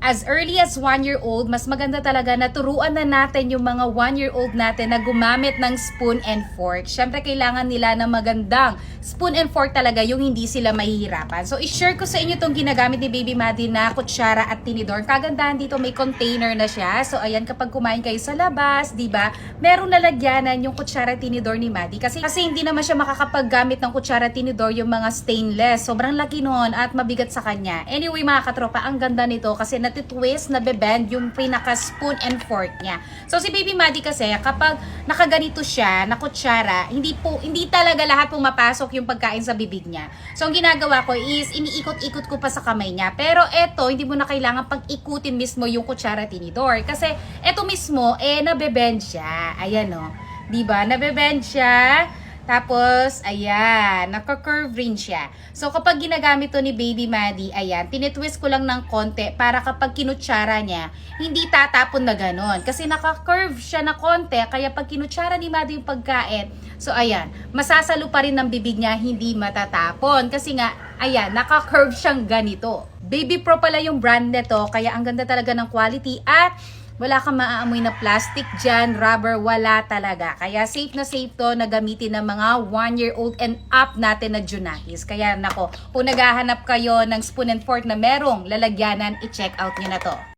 as early as 1-year-old, mas maganda talaga na turuan na natin yung mga 1-year-old natin na gumamit ng spoon and fork. Syempre, kailangan nila ng magandang spoon and fork talaga yung hindi sila mahihirapan. So, i-share ko sa inyo itong ginagamit ni Baby Maddie na kutsara at tinidor. Kagandahan dito, may container na siya. So, ayan, kapag kumain kayo sa labas, di ba, meron nalagyanan yung kutsara at tinidor ni Maddie. Kasi hindi naman siya makakapaggamit ng kutsara at tinidor yung mga stainless. Sobrang laki nun at mabigat sa kanya. Anyway, mga katropa, ang ganda nito kasi natitwist, nabebend yung pinaka-spoon and fork niya. So, si Baby Maddie kasi, kapag nakaganito siya, na kutsara, hindi talaga lahat pumapasok yung pagkain sa bibig niya. So, ang ginagawa ko is, iniikot-ikot ko pa sa kamay niya. Pero eto, hindi mo na kailangan pag-ikutin mismo yung kutsara tinidor. Kasi, eto mismo, nabebend siya. Ayan o. Diba? Nabebend siya. Tapos, ayan, naka-curve rin siya. So, kapag ginagamit to ni Baby Maddie, ayan, tinitwist ko lang ng konti para kapag kinutsara niya, hindi tatapon na ganon. Kasi naka-curve siya na konti, kaya pag kinutsara ni Maddie yung pagkain, so ayan, masasalo pa rin ng bibig niya, hindi matatapon. Kasi nga, ayan, naka-curve siyang ganito. Baby Pro pala yung brand nito, kaya ang ganda talaga ng quality at wala kang maaamoy na plastic dyan, rubber, wala talaga. Kaya safe na safe to na gamitin ng mga 1-year-old and up natin na Junakis. Kaya nako, kung naghahanap kayo ng spoon and fork na merong lalagyanan, i-check out nyo na to.